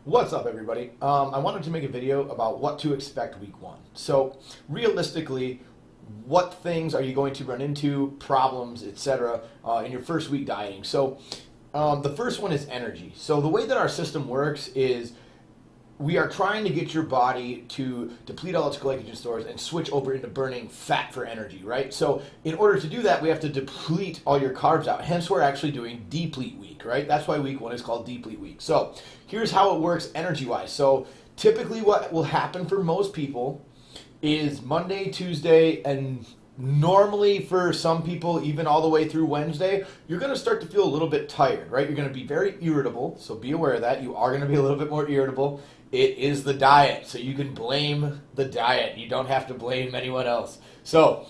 What's up, everybody? I wanted to make a video about what to expect week one. So realistically, what things are you going to run into, problems, etc., in your first week dieting? So the first one is energy. So the way that our system works is we are trying to get your body to deplete all its glycogen stores and switch over into burning fat for energy, right? So in order to do that, we have to deplete all your carbs out. Hence, we're actually doing deplete week, right? That's why week one is called deplete week. So here's how it works energy-wise. So typically what will happen for most people is Monday, Tuesday, and normally for some people, even all the way through Wednesday, you're going to start to feel a little bit tired, right? You're going to be very irritable, so be aware of that. You are going to be a little bit more irritable. It is the diet, so you can blame the diet. You don't have to blame anyone else. So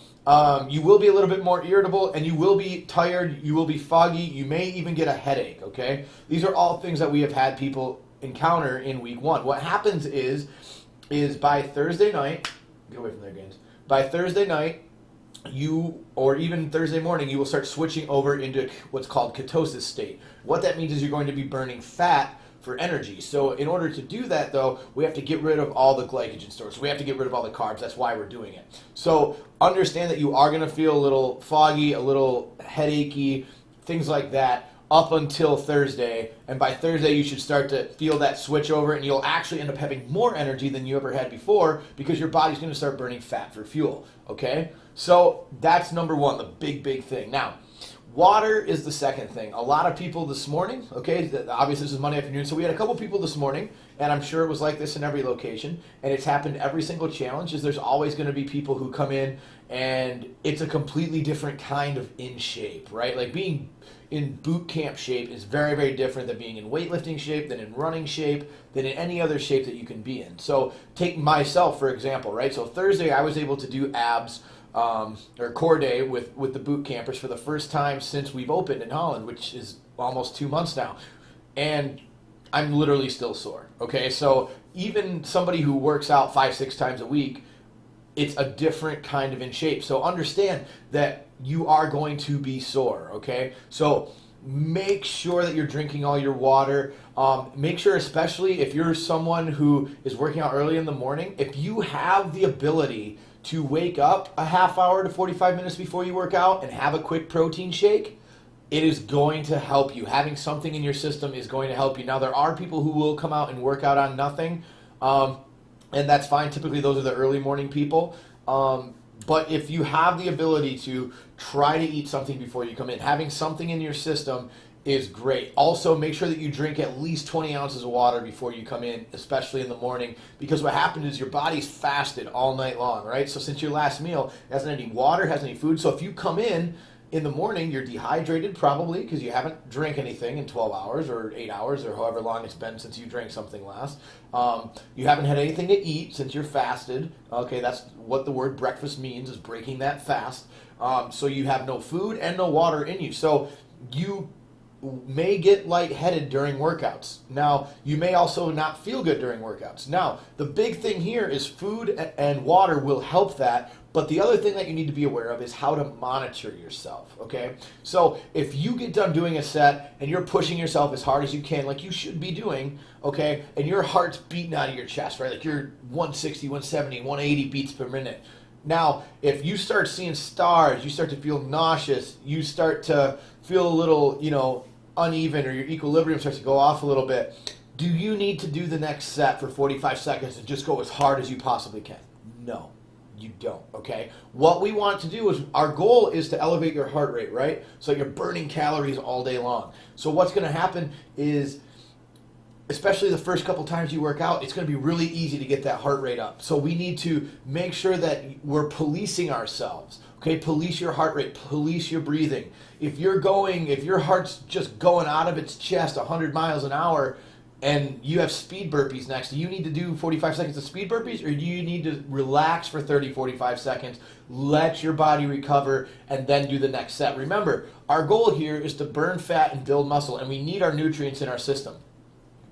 you will be a little bit more irritable, and you will be tired. You will be foggy. You may even get a headache, okay? These are all things that we have had people encounter in week one. What happens is by Thursday night, get away from there, Gaines. By Thursday night, or even Thursday morning, you will start switching over into what's called ketosis state. What that means is you're going to be burning fat for energy. So in order to do that, though, we have to get rid of all the glycogen stores. We have to get rid of all the carbs. That's why we're doing it. So understand that you are going to feel a little foggy, a little headachy, things like that up until Thursday. And by Thursday, you should start to feel that switch over, and you'll actually end up having more energy than you ever had before because your body's going to start burning fat for fuel, okay? So that's number one, the big thing. Now, water is the second thing. A lot of people this morning, okay, obviously this is Monday afternoon, so we had a couple people this morning, and I'm sure it was like this in every location, and it's happened every single challenge, is there's always going to be people who come in, and it's a completely different kind of in shape, right? Like being in boot camp shape is very different than being in weightlifting shape, than in running shape, than in any other shape that you can be in. So take myself, for example, right? So Thursday I was able to do abs, or core day with the boot campers for the first time since we've opened in Holland, which is almost 2 months now. And I'm literally still sore, okay? So even somebody who works out 5-6 times a week, it's a different kind of in shape. So understand that you are going to be sore, okay? So make sure that you're drinking all your water. Make sure, especially if you're someone who is working out early in the morning, if you have the ability to wake up a half hour to 45 minutes before you work out and have a quick protein shake, it is going to help you. Having something in your system is going to help you. Now, there are people who will come out and work out on nothing, and that's fine. Typically, those are the early morning people. But if you have the ability to try to eat something before you come in, having something in your system is great. Also, make sure that you drink at least 20 ounces of water before you come in, especially in the morning, because what happens is your body's fasted all night long, right? So since your last meal, it hasn't any water, hasn't any food. So if you come in the morning, you're dehydrated probably because you haven't drank anything in 12 hours or 8 hours or however long it's been since you drank something last. You haven't had anything to eat since you're fasted. Okay, that's what the word breakfast means, is breaking that fast. So you have no food and no water in you. So you may get lightheaded during workouts. Now, you may also not feel good during workouts. Now, the big thing here is food and water will help that, but the other thing that you need to be aware of is how to monitor yourself, okay? So if you get done doing a set and you're pushing yourself as hard as you can, like you should be doing, okay, and your heart's beating out of your chest, right? Like you're 160, 170, 180 beats per minute. Now, if you start seeing stars, you start to feel nauseous, you start to feel a little, uneven, or your equilibrium starts to go off a little bit, do you need to do the next set for 45 seconds and just go as hard as you possibly can? No, you don't, okay? What we want to do is, our goal is to elevate your heart rate, right? So you're burning calories all day long. So what's going to happen is, especially the first couple times you work out, it's going to be really easy to get that heart rate up. So we need to make sure that we're policing ourselves. Okay, police your heart rate, police your breathing. If your heart's just going out of its chest 100 miles an hour and you have speed burpees next, do you need to do 45 seconds of speed burpees, or do you need to relax for 30, 45 seconds, let your body recover, and then do the next set? Remember, our goal here is to burn fat and build muscle, and we need our nutrients in our system.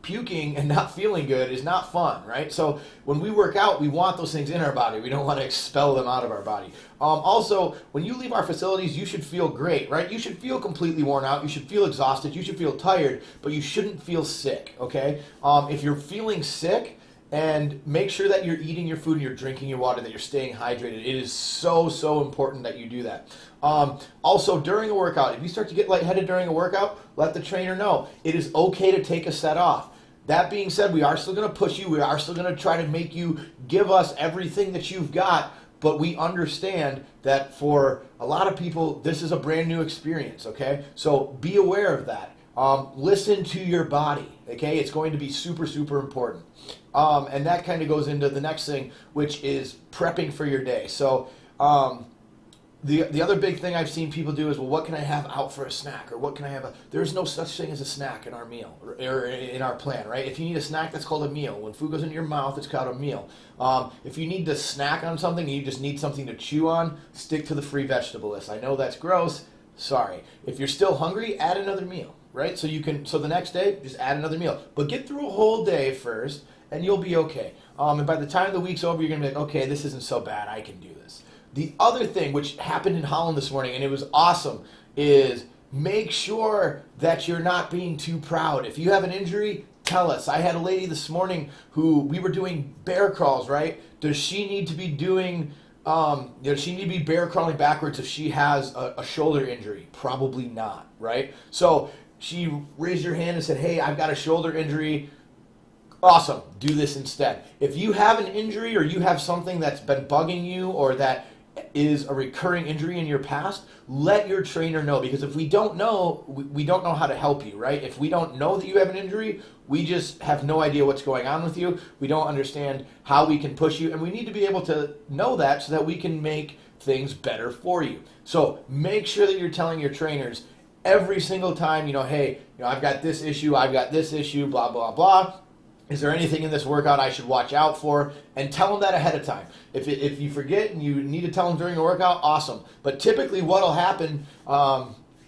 puking and not feeling good is not fun, right? So when we work out, we want those things in our body. We don't want to expel them out of our body. Also, when you leave our facilities, you should feel great, right? You should feel completely worn out. You should feel exhausted. You should feel tired, but you shouldn't feel sick, okay? If you're feeling sick, and make sure that you're eating your food and you're drinking your water, that you're staying hydrated. It is so, so important that you do that. Also, during a workout, if you start to get lightheaded during a workout, let the trainer know. It is okay to take a set off. That being said, we are still going to push you. We are still going to try to make you give us everything that you've got, but we understand that for a lot of people, this is a brand new experience, okay? So be aware of that. Listen to your body, okay? It's going to be super, super important. And that kind of goes into the next thing, which is prepping for your day. So the other big thing I've seen people do is, well, what can I have out for a snack? Or what can I have? There's no such thing as a snack in our meal or in our plan, right? If you need a snack, that's called a meal. When food goes into your mouth, it's called a meal. If you need to snack on something and you just need something to chew on, stick to the free vegetable list. I know that's gross. Sorry. If you're still hungry, add another meal, right? So the next day, just add another meal. But get through a whole day first, and you'll be okay. And by the time the week's over, you're going to be like, okay, this isn't so bad. I can do this. The other thing, which happened in Holland this morning, and it was awesome, is make sure that you're not being too proud. If you have an injury, tell us. I had a lady this morning who we were doing bear crawls, right? Does she need to be doing... she need to be bear crawling backwards if she has a shoulder injury? Probably not, right? So she raised her hand and said, hey, I've got a shoulder injury. Awesome, do this instead. If you have an injury or you have something that's been bugging you or that is a recurring injury in your past, let your trainer know, because if we don't know, we don't know how to help you, right? If we don't know that you have an injury, we just have no idea what's going on with you. We don't understand how we can push you, and we need to be able to know that so that we can make things better for you. So make sure that you're telling your trainers every single time, hey, I've got this issue, blah, blah, blah. Is there anything in this workout I should watch out for? And tell them that ahead of time. If you forget and you need to tell them during a workout, awesome. But typically what will happen,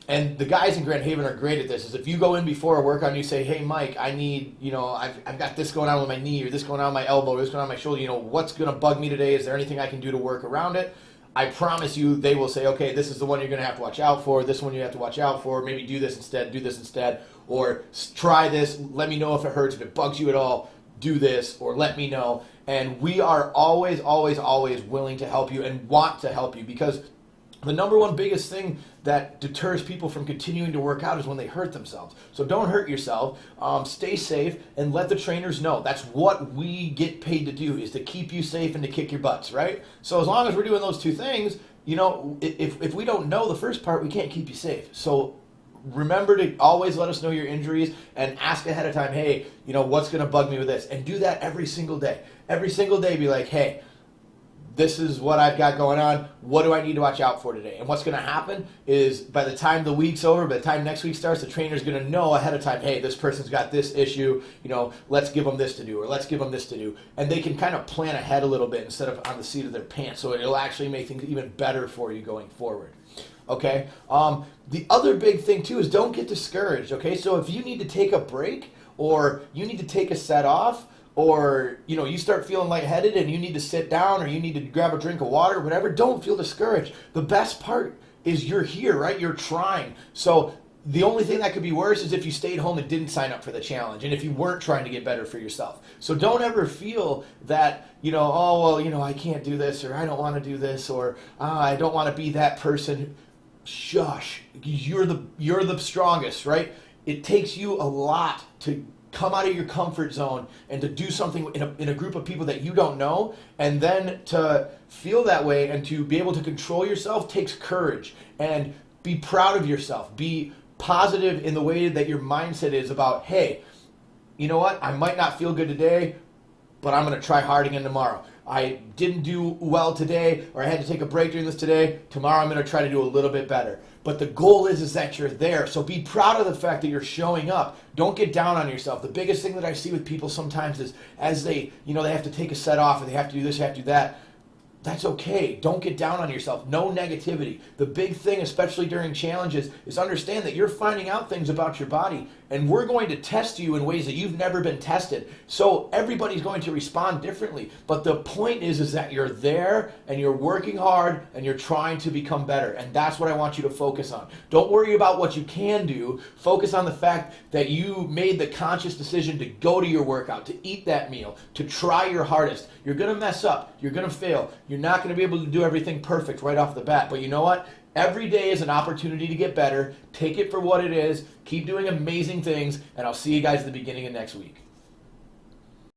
and the guys in Grand Haven are great at this, is if you go in before a workout and you say, hey, Mike, I need, I've got this going on with my knee, or this going on with my elbow, or this going on with my shoulder, what's going to bug me today? Is there anything I can do to work around it? I promise you they will say, okay, this is the one you're going to have to watch out for, this one you have to watch out for, maybe do this instead, or try this, let me know if it hurts, if it bugs you at all, do this, or let me know. And we are always, always, always willing to help you and want to help you, because the number one biggest thing that deters people from continuing to work out is when they hurt themselves. So don't hurt yourself, stay safe, and let the trainers know. That's what we get paid to do, is to keep you safe and to kick your butts, right? So as long as we're doing those two things, if we don't know the first part, we can't keep you safe. So remember to always let us know your injuries and ask ahead of time, hey, what's going to bug me with this? And do that every single day. Every single day be like, hey, this is what I've got going on. What do I need to watch out for today? And what's going to happen is by the time the week's over, by the time next week starts, the trainer's going to know ahead of time, hey, this person's got this issue, let's give them this to do, or let's give them this to do. And they can kind of plan ahead a little bit instead of on the seat of their pants. So it'll actually make things even better for you going forward. Okay? The other big thing too is don't get discouraged. Okay? So if you need to take a break, or you need to take a set off, or you start feeling lightheaded and you need to sit down, or you need to grab a drink of water, whatever, don't feel discouraged. The best part is you're here, right? You're trying. So the only thing that could be worse is if you stayed home and didn't sign up for the challenge, and if you weren't trying to get better for yourself. So don't ever feel that, I can't do this, or I don't want to do this, or I don't want to be that person. Shush. You're the strongest, right? It takes you a lot to come out of your comfort zone and to do something in a group of people that you don't know, and then to feel that way and to be able to control yourself takes courage. And be proud of yourself. Be positive in the way that your mindset is about, hey, you know what? I might not feel good today, but I'm going to try hard again tomorrow. I didn't do well today, or I had to take a break during this today. Tomorrow I'm going to try to do a little bit better. But the goal is that you're there. So be proud of the fact that you're showing up. Don't get down on yourself. The biggest thing that I see with people sometimes is as they have to take a set off, or they have to do this, they have to do that, That's okay. Don't get down on yourself. No negativity. The big thing, especially during challenges, is understand that you're finding out things about your body, and we're going to test you in ways that you've never been tested. So everybody's going to respond differently. But the point is that you're there and you're working hard and you're trying to become better. And that's what I want you to focus on. Don't worry about what you can do. Focus on the fact that you made the conscious decision to go to your workout, to eat that meal, to try your hardest. You're going to mess up. You're going to fail. You're not going to be able to do everything perfect right off the bat. But you know what? Every day is an opportunity to get better. Take it for what it is. Keep doing amazing things. And I'll see you guys at the beginning of next week.